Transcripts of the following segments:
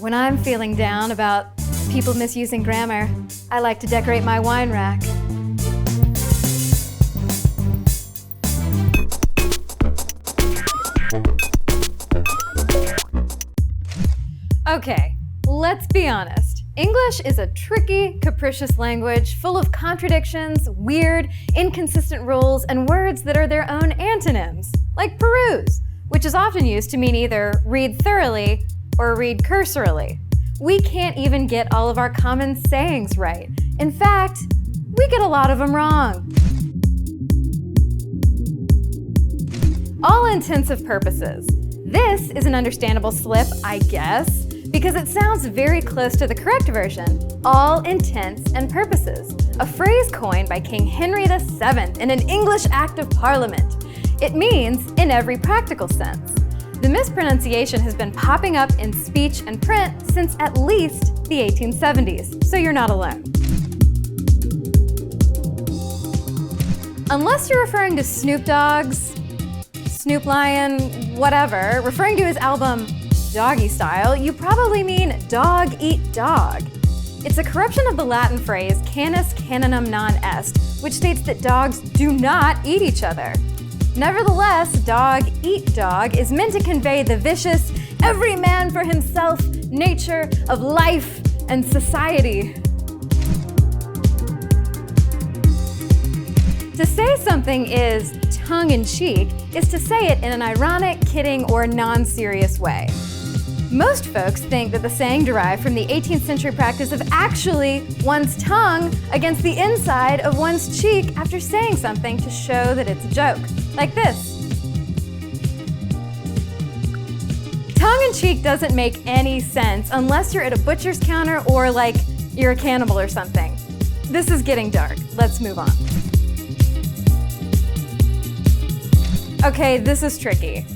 When I'm feeling down about people misusing grammar, I like to decorate my wine rack. Okay, let's be honest. English is a tricky, capricious language full of contradictions, weird, inconsistent rules, and words that are their own antonyms, like peruse, which is often used to mean either read thoroughly or read cursorily. We can't even get all of our common sayings right. In fact, we get a lot of them wrong. All intents and purposes, this is an understandable slip, I guess, because it sounds very close to the correct version, all intents and purposes, a phrase coined by King Henry VII in an English Act of Parliament. It means in every practical sense. The mispronunciation has been popping up in speech and print since at least the 1870s, so you're not alone. Unless you're referring to Snoop Dogg's, Snoop Lion, whatever, referring to his album Doggy-Style, you probably mean dog eat dog. It's a corruption of the Latin phrase canis caninum non est, which states that dogs do not eat each other. Nevertheless, dog eat dog is meant to convey the vicious, every man for himself nature of life and society. To say something is tongue-in-cheek is to say it in an ironic, kidding, or non-serious way. Most folks think that the saying derived from the 18th century practice of actually one's tongue against the inside of one's cheek after saying something to show that it's a joke. Like this. Tongue-in-cheek doesn't make any sense unless you're at a butcher's counter or like you're a cannibal or something. This is getting dark. Let's move on. Okay, this is tricky.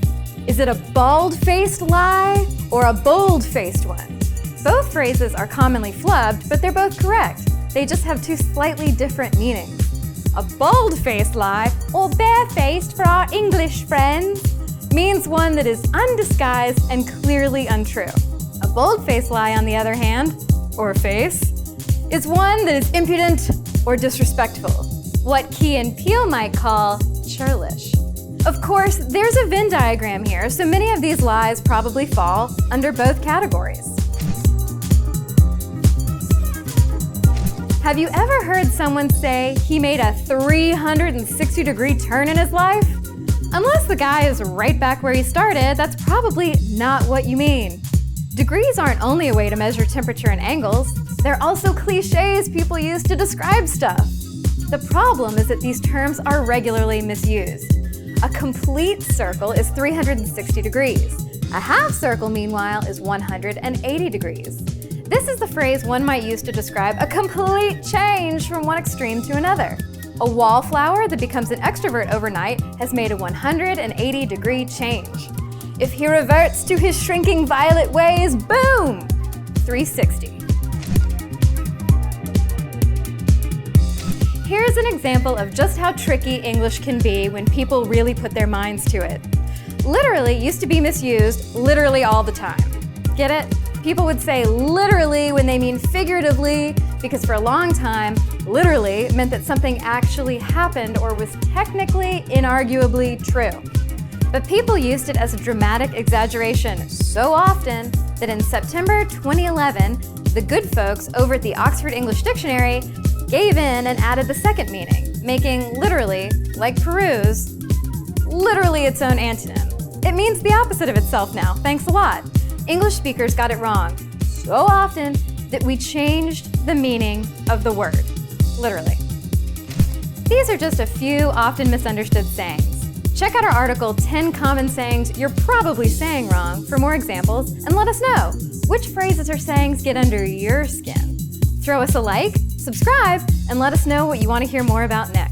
Is it a bald-faced lie or a bold-faced one? Both phrases are commonly flubbed, but they're both correct. They just have two slightly different meanings. A bold-faced lie, or bare-faced for our English friends, means one that is undisguised and clearly untrue. A bold-faced lie, on the other hand, or face, is one that is impudent or disrespectful, what Key and Peele might call churlish. Of course, there's a Venn diagram here, so many of these lies probably fall under both categories. Have you ever heard someone say he made a 360-degree turn in his life? Unless the guy is right back where he started, that's probably not what you mean. Degrees aren't only a way to measure temperature and angles, they're also cliches people use to describe stuff. The problem is that these terms are regularly misused. A complete circle is 360 degrees. A half circle, meanwhile, is 180 degrees. This is the phrase one might use to describe a complete change from one extreme to another. A wallflower that becomes an extrovert overnight has made a 180-degree change. If he reverts to his shrinking violet ways, boom! 360. Here's an example of just how tricky English can be when people really put their minds to it. Literally used to be misused literally all the time. Get it? People would say literally when they mean figuratively, because for a long time, literally meant that something actually happened or was technically, inarguably true. But people used it as a dramatic exaggeration so often that in September 2011, the good folks over at the Oxford English Dictionary gave in and added the second meaning, making literally, like peruse, literally its own antonym. It means the opposite of itself now, thanks a lot. English speakers got it wrong so often that we changed the meaning of the word, literally. These are just a few often misunderstood sayings. Check out our article, 10 Common Sayings You're Probably Saying Wrong, for more examples, and let us know which phrases or sayings get under your skin. Throw us a like, subscribe, and let us know what you want to hear more about next.